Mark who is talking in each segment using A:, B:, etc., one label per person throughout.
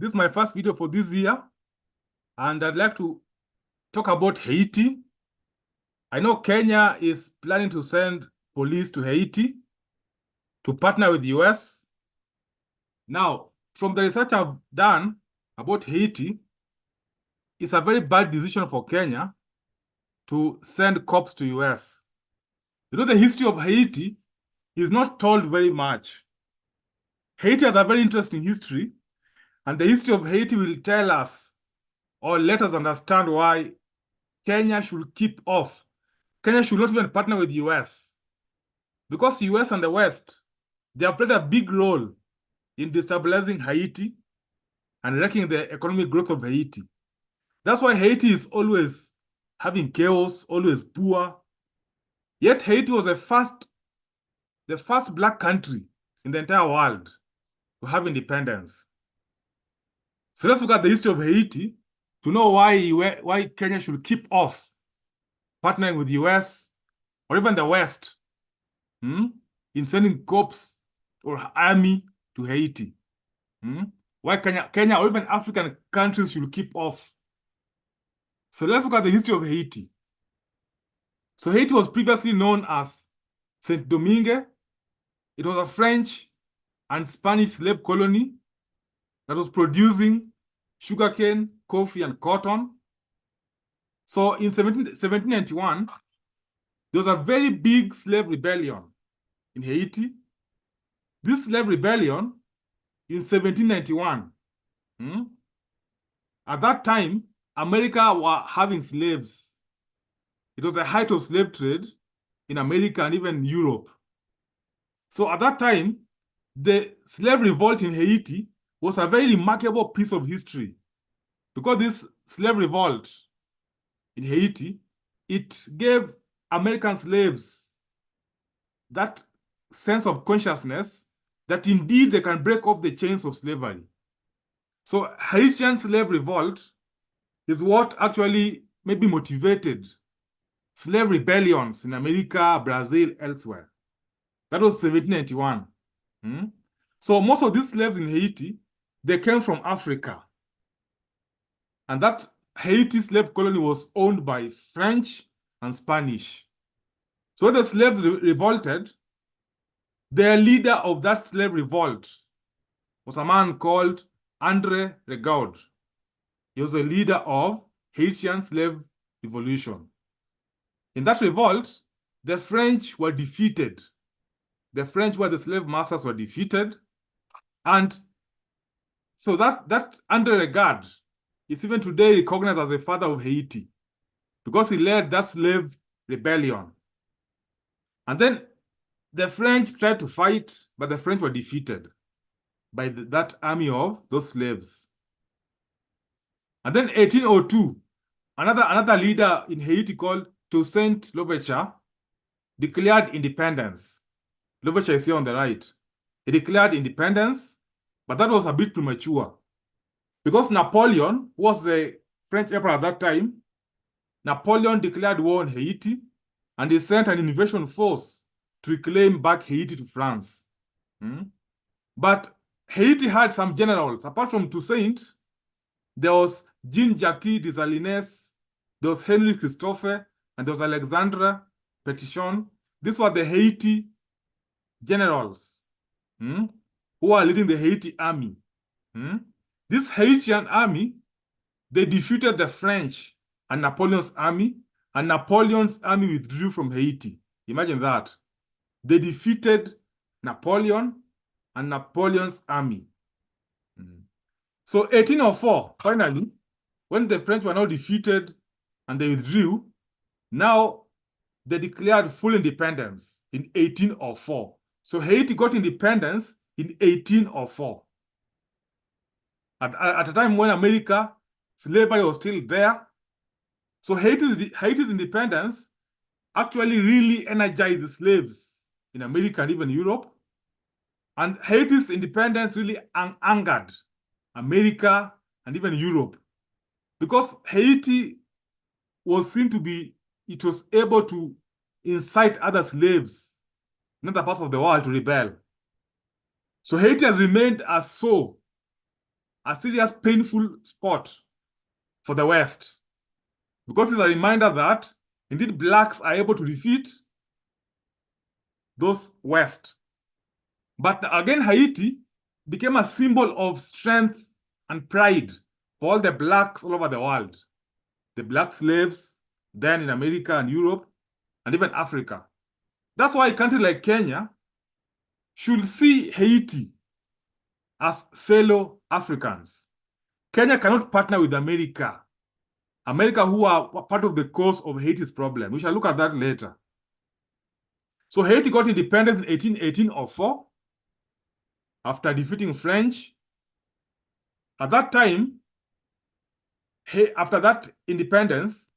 A: This is my first video for this year, and I'd like to talk about Haiti. I know Kenya is planning to send police to Haiti to partner with the US. Now, from the research I've done about Haiti, it's a very bad decision for Kenya to send cops to US. You know, the history of Haiti is not told very much. Haiti has a very interesting history, and the history of Haiti will tell us or let us understand why Kenya should keep off. Kenya should not even partner with the US. Because the US and the West, they have played a big role in destabilizing Haiti and wrecking the economic growth of Haiti. That's why Haiti is always having chaos, always poor. Yet Haiti was the first black country in the entire world to have independence. So let's look at the history of Haiti to know why Kenya should keep off partnering with the US or even the West in sending cops or army to Haiti. Why Kenya or even African countries should keep off. So let's look at the history of Haiti. So Haiti was previously known as Saint Domingue. It was a French and Spanish slave colony that was producing sugarcane, coffee, and cotton. So in 1791, there was a very big slave rebellion in Haiti. This slave rebellion in 1791, at that time, America were having slaves. It was the height of slave trade in America and even Europe. So at that time, the slave revolt in Haiti was a very remarkable piece of history, because this slave revolt in Haiti, it gave American slaves that sense of consciousness that indeed they can break off the chains of slavery. So Haitian slave revolt is what actually maybe motivated slave rebellions in America, Brazil, elsewhere. That was 1791. So most of these slaves in Haiti, they came from Africa. And that Haiti slave colony was owned by French and Spanish. So when the slaves revolted, the leader of that slave revolt was a man called André Rigaud. He was the leader of Haitian slave revolution. In that revolt, the French were defeated. The French, where the slave masters, were defeated. And so that André Rigaud is even today recognized as the father of Haiti, because he led that slave rebellion. And then the French tried to fight, but the French were defeated by that army of those slaves. And then 1802, another leader in Haiti called Toussaint Louverture declared independence. Louverture is here on the right. He declared independence, but that was a bit premature, because Napoleon was the French emperor at that time. Napoleon declared war on Haiti, and he sent an invasion force to reclaim back Haiti to France. But Haiti had some generals. Apart from Toussaint, there was Jean-Jacques Dessalines, there was Henry Christophe, and there was Alexandre Pétion. These were the Haiti generals who were leading the Haiti army. This Haitian army, they defeated the French and Napoleon's army, and Napoleon's army withdrew from Haiti. Imagine that. They defeated Napoleon and Napoleon's army. So 1804, finally, when the French were now defeated and they withdrew, now they declared full independence in 1804. So Haiti got independence in 1804. At a time when America, slavery was still there. So Haiti's independence actually really energized the slaves in America and even Europe. And Haiti's independence really angered America and even Europe, because Haiti was seen to be, it was able to incite other slaves in other parts of the world to rebel. So Haiti has remained a sore a serious, painful spot for the West, because it's a reminder that indeed blacks are able to defeat those West. But again, Haiti became a symbol of strength and pride for all the blacks all over the world. The black slaves then in America and Europe and even Africa. That's why a country like Kenya should see Haiti as fellow Africans. Kenya cannot partner with America. America, who are part of the cause of Haiti's problem. We shall look at that later. So Haiti got independence in 1818 or 4 after defeating French. At that time, after that independence,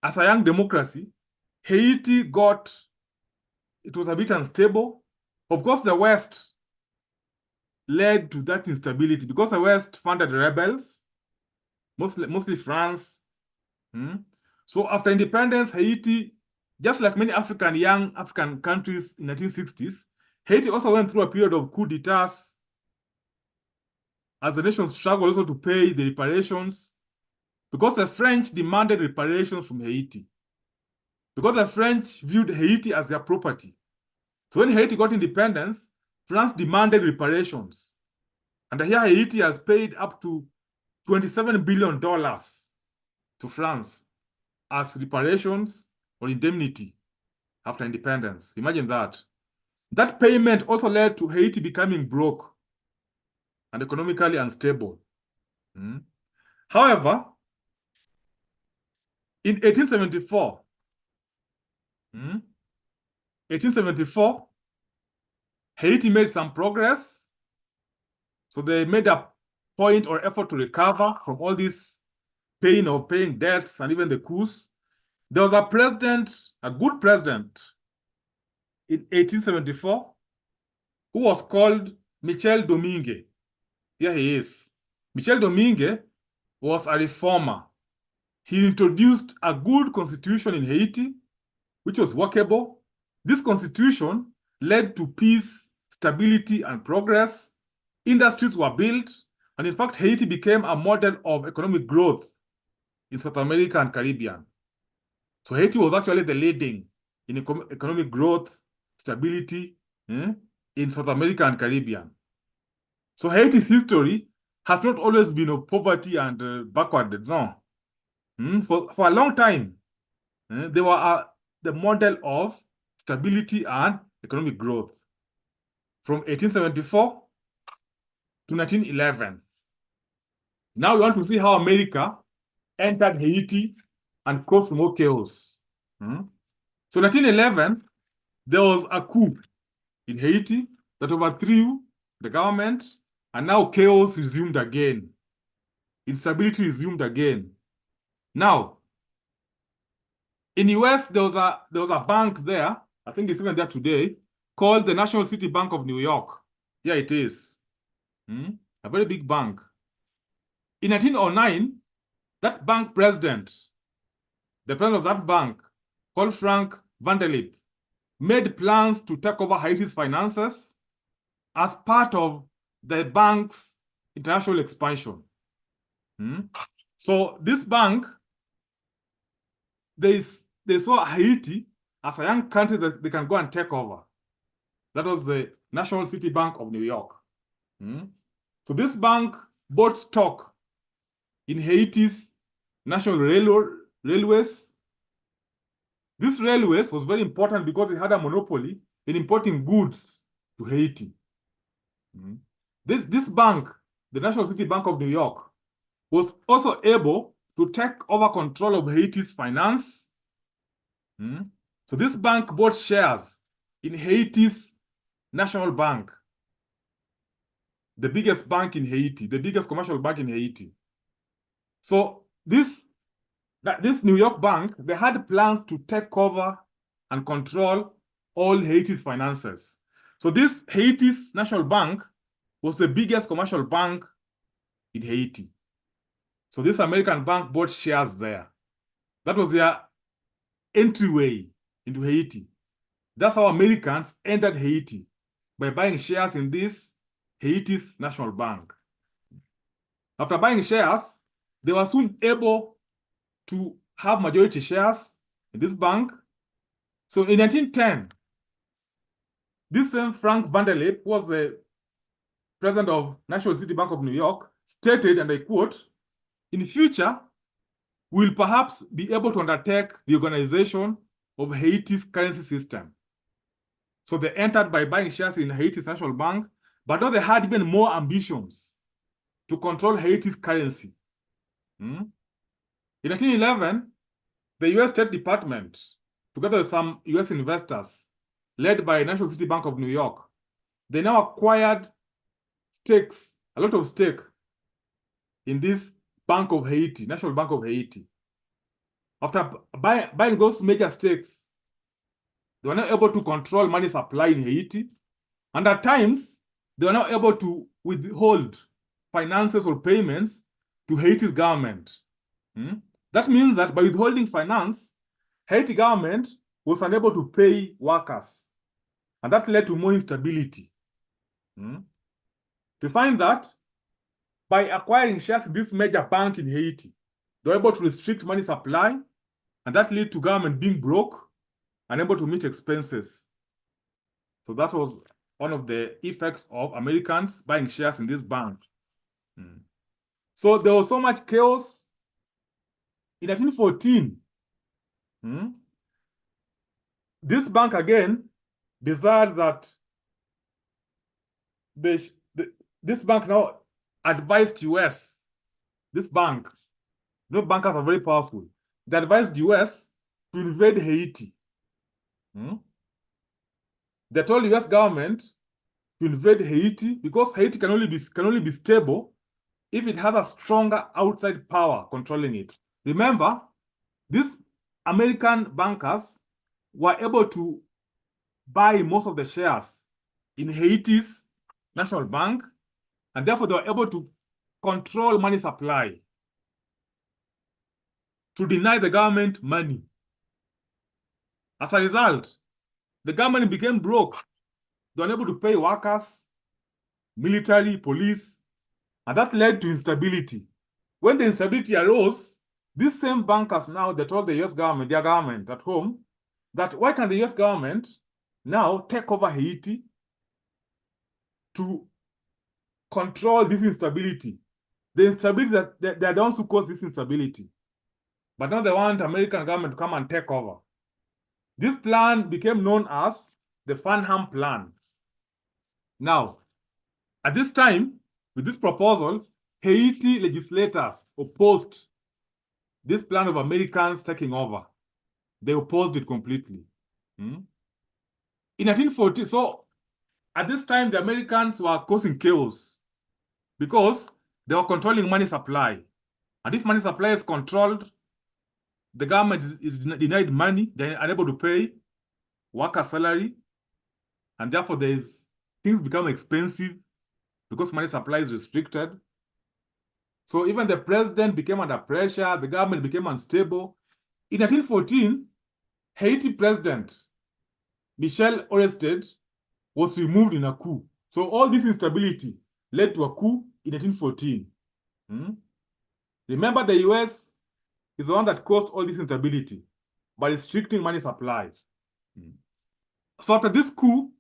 A: as a young democracy, Haiti it was a bit unstable. Of course, the West led to that instability because the West funded rebels, mostly France. So after independence, Haiti, just like many young African countries in the 1960s, Haiti also went through a period of coup d'etats as the nation struggled also to pay the reparations, because the French demanded reparations from Haiti, because the French viewed Haiti as their property. So when Haiti got independence, France demanded reparations. And here Haiti has paid up to $27 billion to France as reparations or indemnity after independence. Imagine that. That payment also led to Haiti becoming broke and economically unstable. However, in 1874, Haiti made some progress. So they made a point or effort to recover from all this pain of paying debts and even the coups. There was a president, a good president, in 1874, who was called Michel Domingue. Here he is. Michel Domingue was a reformer. He introduced a good constitution in Haiti, which was workable. This constitution led to peace, stability, and progress. Industries were built, and in fact, Haiti became a model of economic growth in South America and Caribbean. So Haiti was actually the leading in economic growth, stability in South America and Caribbean. So Haiti's history has not always been of poverty and backward. No. For a long time, they were the model of stability and economic growth from 1874 to 1911. Now we want to see how America entered Haiti and caused more chaos. So 1911, there was a coup in Haiti that overthrew the government, and now chaos resumed again. Instability resumed again. Now, in the US, there was a bank there, I think it's even there today, called the National City Bank of New York. Here it is. A very big bank. In 1909, that bank president, the president of that bank, called Frank Vanderlip, made plans to take over Haiti's finances as part of the bank's international expansion. So this bank, they saw Haiti as a young country that they can go and take over. That was the National City Bank of New York. So this bank bought stock in Haiti's national railways. This railways was very important because it had a monopoly in importing goods to Haiti. This bank, the National City Bank of New York, was also able to take over control of Haiti's finance. So this bank bought shares in Haiti's National Bank, the biggest bank in Haiti, the biggest commercial bank in Haiti. So this New York bank, they had plans to take over and control all Haiti's finances. So this Haiti's National Bank was the biggest commercial bank in Haiti. So this American bank bought shares there. That was their entryway into Haiti. That's how Americans entered Haiti, by buying shares in this Haiti's National Bank. After buying shares, they were soon able to have majority shares in this bank. So in 1910, this same Frank Vanderlip, who was the president of National City Bank of New York, stated, and I quote, "In future, we'll perhaps be able to undertake the organization of Haiti's currency system." So they entered by buying shares in Haiti's National Bank, but now they had even more ambitions to control Haiti's currency. In 1911, the US State Department, together with some US investors, led by National City Bank of New York, they now acquired stakes, a lot of stake in this Bank of Haiti, National Bank of Haiti. After buying those major stakes, they were now able to control money supply in Haiti. And at times, they were now able to withhold finances or payments to Haiti's government. That means that by withholding finance, Haiti government was unable to pay workers. And that led to more instability. We find that by acquiring shares in this major bank in Haiti, they were able to restrict money supply, and that led to government being broke, unable to meet expenses. So that was one of the effects of Americans buying shares in this bank. So there was so much chaos. In 1914, this bank again desired that this bank now advised US, this bank, bankers are very powerful. They advised US to invade Haiti. They told the US government to invade Haiti because Haiti can only be stable if it has a stronger outside power controlling it. Remember, these American bankers were able to buy most of the shares in Haiti's National Bank, and therefore they were able to control money supply, to deny the government money. As a result, the government became broke. They were unable to pay workers, military, police, and that led to instability. When the instability arose, these same bankers now, they told the US government, their government at home, that why can't the US government now take over Haiti to control this instability? The instability that they're the ones who caused this instability. But now they want American government to come and take over. This plan became known as the Farnham Plan. Now, at this time, with this proposal, Haiti legislators opposed this plan of Americans taking over. They opposed it completely. In 1940, so at this time, the Americans were causing chaos because they were controlling money supply. And if money supply is controlled, the government is denied money, they're unable to pay worker salary, and therefore things become expensive because money supply is restricted. So even the president became under pressure, the government became unstable. In 1914, Haiti president Michel Orested was removed in a coup. So all this instability led to a coup in 1914. Remember, the US is the one that caused all this instability by restricting money supplies. So after this coup,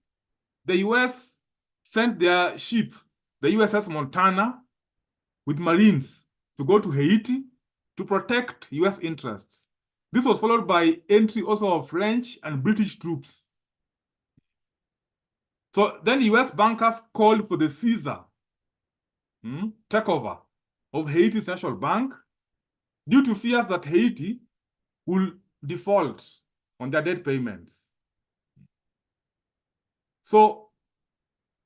A: the US sent their ship, the USS Montana, with Marines to go to Haiti to protect US interests. This was followed by entry also of French and British troops. So then US bankers called for the Caesar takeover of Haiti's National Bank due to fears that Haiti will default on their debt payments. So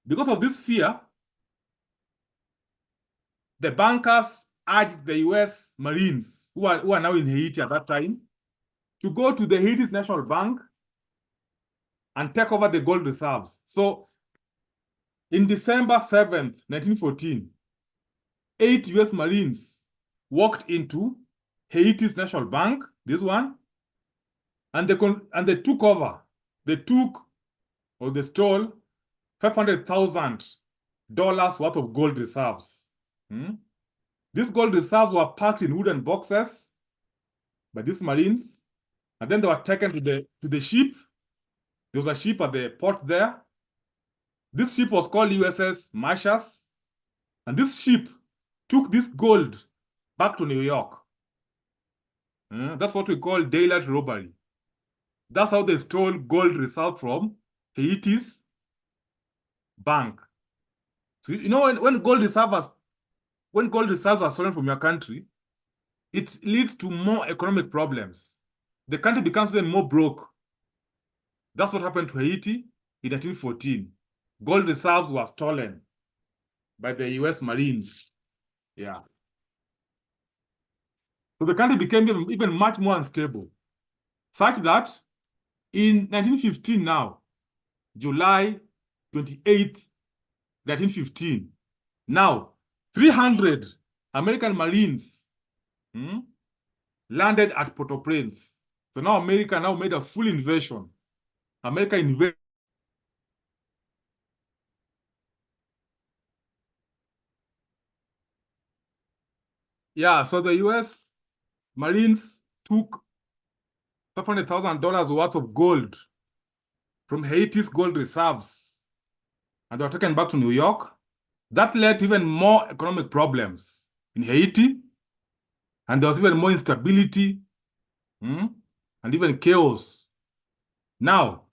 A: because of this fear, the bankers urged the US Marines, who are now in Haiti at that time, to go to the Haiti's National Bank and take over the gold reserves. So in December 7th, 1914, 8 US Marines walked into Haiti's National Bank, this one, and they took over. They took, or they stole, $500,000 worth of gold reserves. These gold reserves were packed in wooden boxes by these Marines, and then they were taken to the ship. There was a ship at the port there. This ship was called USS Marshall, and this ship took this gold back to New York. That's what we call daylight robbery. That's how they stole gold reserve from Haiti's bank. So you know when gold reserves are stolen from your country, it leads to more economic problems. The country becomes even more broke. That's what happened to Haiti in 1914. Gold reserves were stolen by the US Marines. Yeah. So the country became even much more unstable, such that in 1915 now, July 28th, 1915, now 300 American Marines landed at Port-au-Prince. So now America now made a full invasion. America invaded. Yeah, so the US Marines took $500,000 worth of gold from Haiti's gold reserves, and they were taken back to New York. That led to even more economic problems in Haiti, and there was even more instability and even chaos. Now,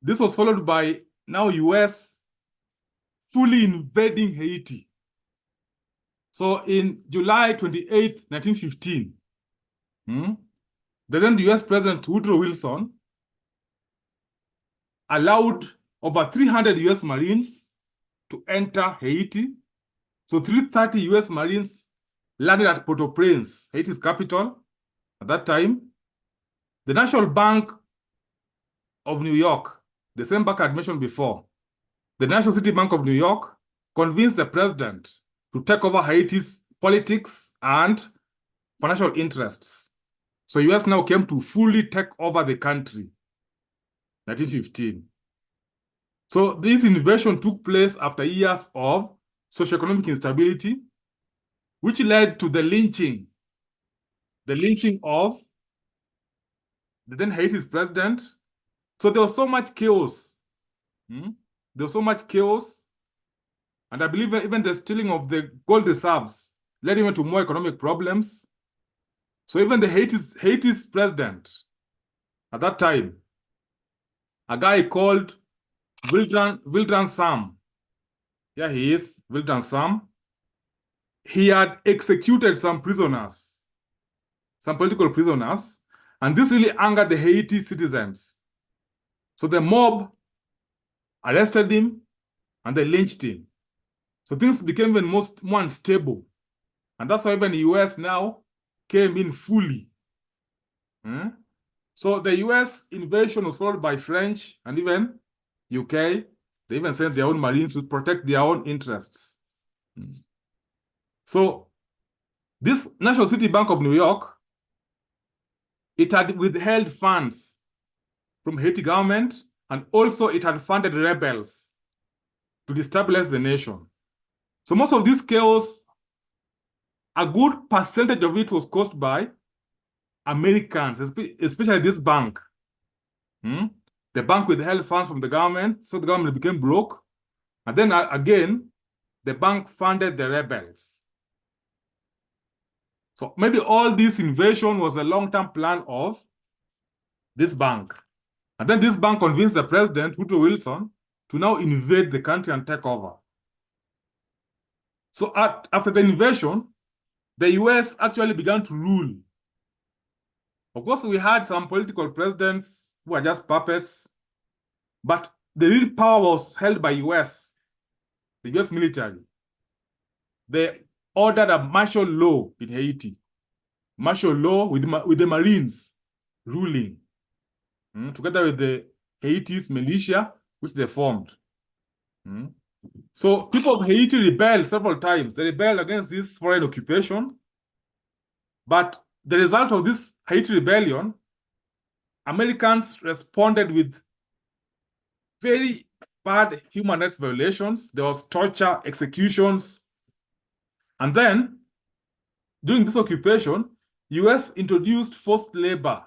A: this was followed by now US fully invading Haiti. So in July 28th, 1915, the then US President Woodrow Wilson allowed over 300 US Marines to enter Haiti. So 330 US Marines landed at Port-au-Prince, Haiti's capital at that time. The National Bank of New York, the same bank I had mentioned before, the National City Bank of New York convinced the president to take over Haiti's politics and financial interests. So US now came to fully take over the country, 1915. So this invasion took place after years of socioeconomic instability, which led to the lynching of the then Haiti's president. So there was so much chaos. There was so much chaos. And I believe even the stealing of the gold reserves led even to more economic problems. So even the Haiti's president at that time, a guy called Wildran Sam. Yeah, he is, Wildran Sam. He had executed some prisoners, some political prisoners, and this really angered the Haiti citizens. So the mob arrested him and they lynched him. So things became even more unstable. And that's why even the US now came in fully. So the US invasion was followed by French and even UK. They even sent their own Marines to protect their own interests. So this National City Bank of New York, it had withheld funds from Haiti government, and also it had funded rebels to destabilize the nation. So most of this chaos, a good percentage of it was caused by Americans, especially this bank. The bank withheld funds from the government, so the government became broke. And then again, the bank funded the rebels. So maybe all this invasion was a long-term plan of this bank. And then this bank convinced the president, Woodrow Wilson, to now invade the country and take over. So after the invasion, the US actually began to rule. Of course, we had some political presidents who were just puppets, but the real power was held by US, the US military. They ordered a martial law in Haiti, martial law with the Marines ruling, together with the Haiti's militia, which they formed. So people of Haiti rebelled several times. They rebelled against this foreign occupation. But the result of this Haiti rebellion, Americans responded with very bad human rights violations. There was torture, executions, And then, during this occupation, US introduced forced labor.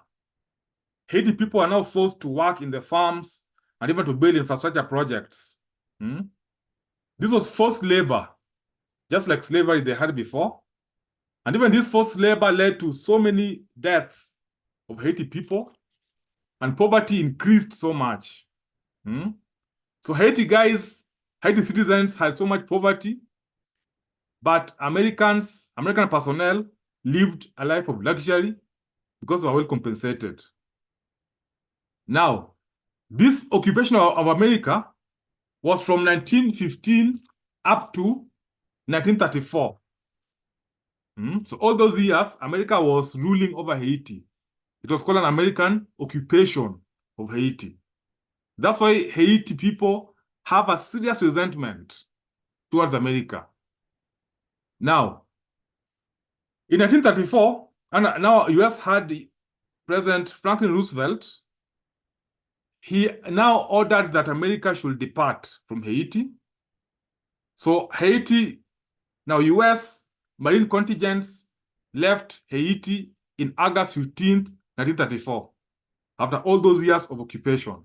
A: Haiti people are now forced to work in the farms and even to build infrastructure projects. Hmm? This was forced labor, just like slavery they had before. And even this forced labor led to so many deaths of Haiti people, and poverty increased so much. Hmm? So Haiti citizens had so much poverty, but American personnel lived a life of luxury because they were well compensated. Now, this occupation of America was from 1915 up to 1934. So all those years, America was ruling over Haiti. It was called an American occupation of Haiti. That's why Haiti people have a serious resentment towards America. Now, in 1934, and now US had the President Franklin Roosevelt. He now ordered that America should depart from Haiti. So Haiti, now US Marine contingents left Haiti in August 15th, 1934, after all those years of occupation.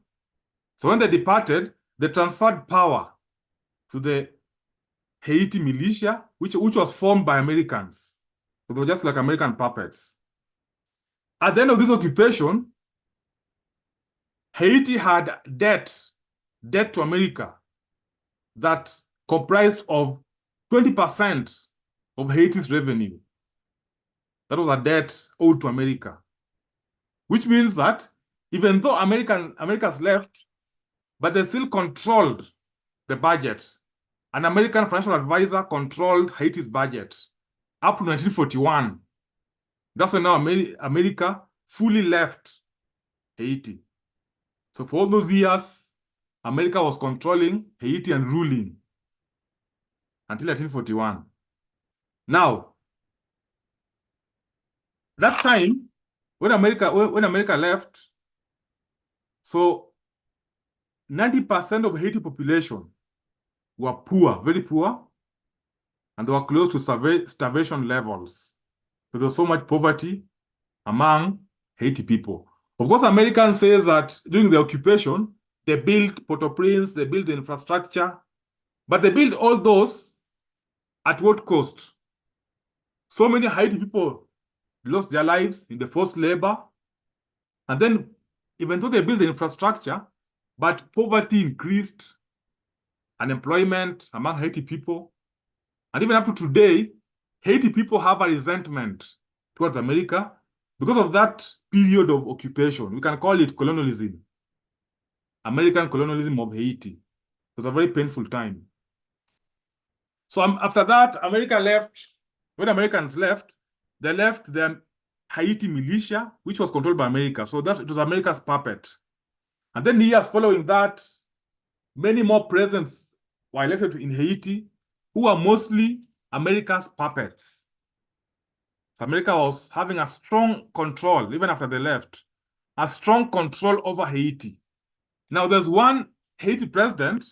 A: So when they departed, they transferred power to the Haiti militia, which was formed by Americans. So they were just like American puppets. At the end of this occupation, Haiti had debt to America that comprised of 20% of Haiti's revenue. That was a debt owed to America, which means that even though America's left, but they still controlled the budget. An American financial advisor controlled Haiti's budget up to 1941. That's when now America fully left Haiti. So for all those years, America was controlling Haiti and ruling until 1941. Now, that time, when America left, so 90% of Haiti population were poor, very poor, and they were close to starvation levels. So there was so much poverty among Haiti people. Of course, Americans say that during the occupation, they built Port-au-Prince, they built the infrastructure, but they built all those at what cost? So many Haiti people lost their lives in the forced labor. And then, even though they built the infrastructure, but poverty increased, unemployment among Haiti people. And even up to today, Haiti people have a resentment towards America because of that period of occupation. We can call it colonialism, American colonialism of Haiti. It was a very painful time. So after that, America left. When Americans left, they left the Haiti militia, which was controlled by America. So that it was America's puppet. And then the years following that, many more presidents were elected in Haiti, who are mostly America's puppets. So America was having a strong control, even after they left, a strong control over Haiti. Now, there's one Haiti president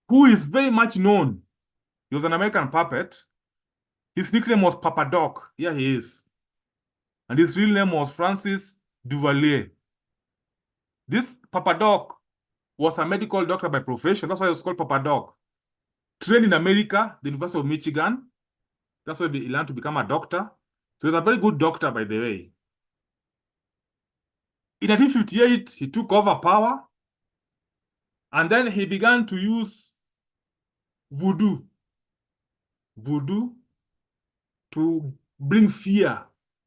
A: who is very much known. He was an American puppet. His nickname was Papa Doc. Here he is. And his real name was Francis Duvalier. This Papa Doc was a medical doctor by profession. That's why he was called Papa Doc. Trained in America, the University of Michigan. That's why he learned to become a doctor. So he's a very good doctor, by the way. In 1958, he took over power. And then he began to use voodoo to bring fear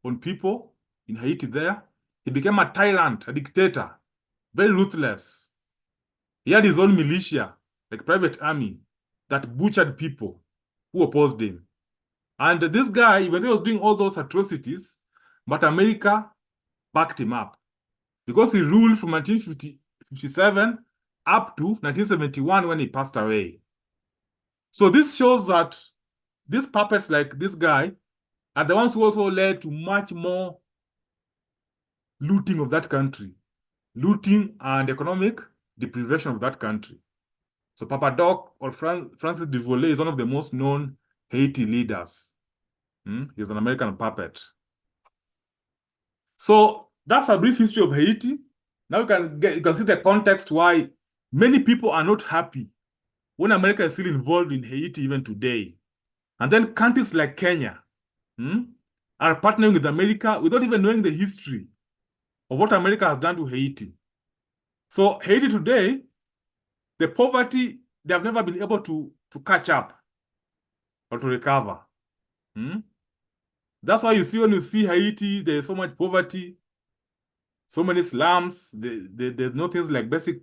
A: on people in Haiti there. He became a tyrant, a dictator, very ruthless. He had his own militia, like private army, that butchered people who opposed him. And this guy, even though he was doing all those atrocities, but America backed him up because he ruled from 1957 up to 1971 when he passed away. So this shows that these puppets like this guy are the ones who also led to much more looting of that country, looting and economic deprivation of that country. So Papa Doc or Francis Duvalier is one of the most known Haiti leaders. He was an American puppet. So that's a brief history of Haiti. Now you can see the context why many people are not happy when America is still involved in Haiti even today. And then countries like Kenya are partnering with America without even knowing the history of what America has done to Haiti. So Haiti today, the poverty, they have never been able to catch up or to recover. That's why you see when you see Haiti, there's so much poverty, so many slums, there's no things like basic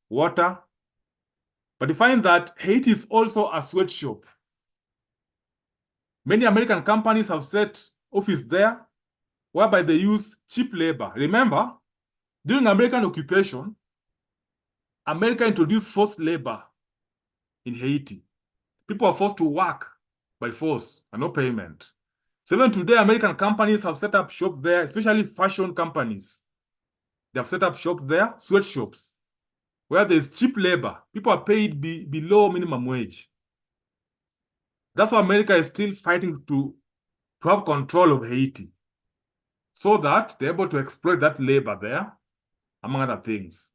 A: water. But you find that Haiti is also a sweatshop. Many American companies have set office there, whereby they use cheap labor. Remember, during American occupation, America introduced forced labor in Haiti. People are forced to work by force and no payment. So even today, American companies have set up shop there, especially fashion companies. They have set up shop there, sweatshops, where there's cheap labor. People are paid below minimum wage. That's why America is still fighting to have control of Haiti, so that they're able to exploit that labor there, among other things.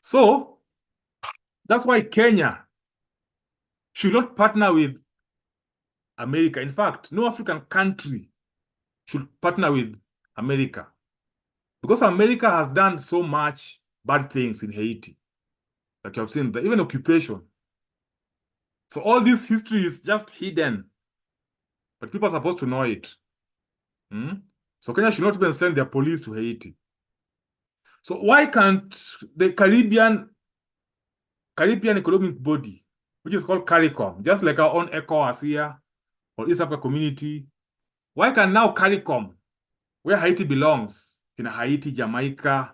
A: So that's why Kenya should not partner with America. In fact, no African country should partner with America, because America has done so much bad things in Haiti, like you have seen, even occupation. So all this history is just hidden, but people are supposed to know it. So Kenya should not even send their police to Haiti. So why can't the Caribbean Economic Body, which is called CARICOM, just like our own ECOWAS here, or East Africa Community, why can now CARICOM, where Haiti belongs, in Haiti, Jamaica,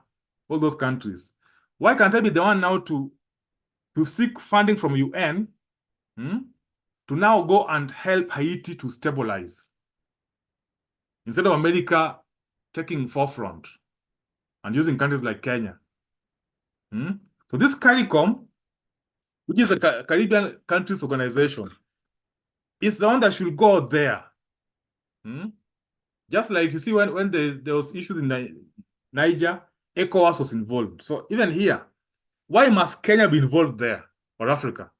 A: all those countries, why can't I be the one now to seek funding from UN to now go and help Haiti to stabilize, instead of America taking forefront and using countries like Kenya? So this CARICOM, which is a Caribbean Countries Organization, is the one that should go there. Just like you see when there was issues in Niger, ECOWAS was involved. So even here, why must Kenya be involved there, or Africa?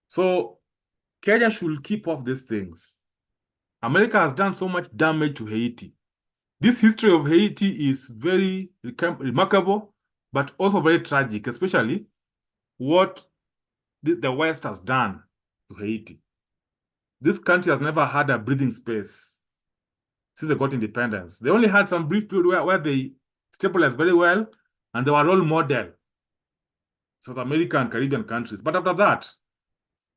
A: So Kenya should keep off these things. America has done so much damage to Haiti. This history of Haiti is very remarkable, but also very tragic, especially what the West has done to Haiti. This country has never had a breathing space since they got independence. They only had some brief period where they stabilized very well, and they were a role model South American and Caribbean countries. But after that,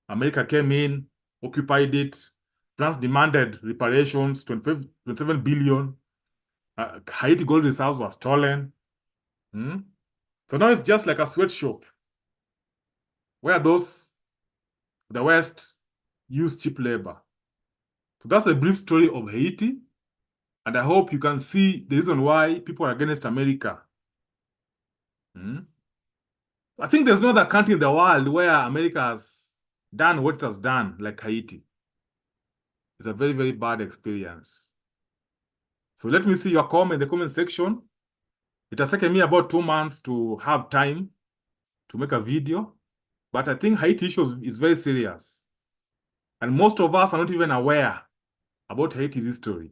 A: America came in, occupied it. France demanded reparations, 27 billion. Haiti gold reserves were stolen. So now it's just like a sweatshop where the West use cheap labor. So that's a brief story of Haiti. And I hope you can see the reason why people are against America. I think there's no other country in the world where America has done what it has done, like Haiti. It's a very, very bad experience. So let me see your comment in the comment section. It has taken me about 2 months to have time to make a video, but I think Haiti issue is very serious. And most of us are not even aware about Haiti's history.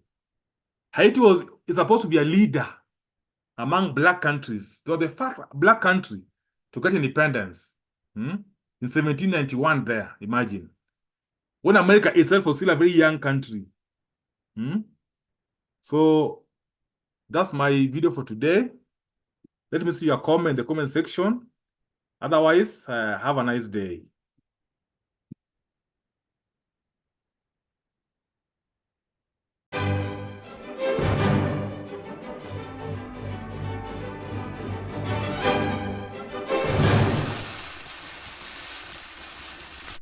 A: Haiti is supposed to be a leader among Black countries. They were the first Black country to get independence in 1791 there, imagine. When America itself was still a very young country. So that's my video for today. Let me see your comment in the comment section. Otherwise, have a nice day.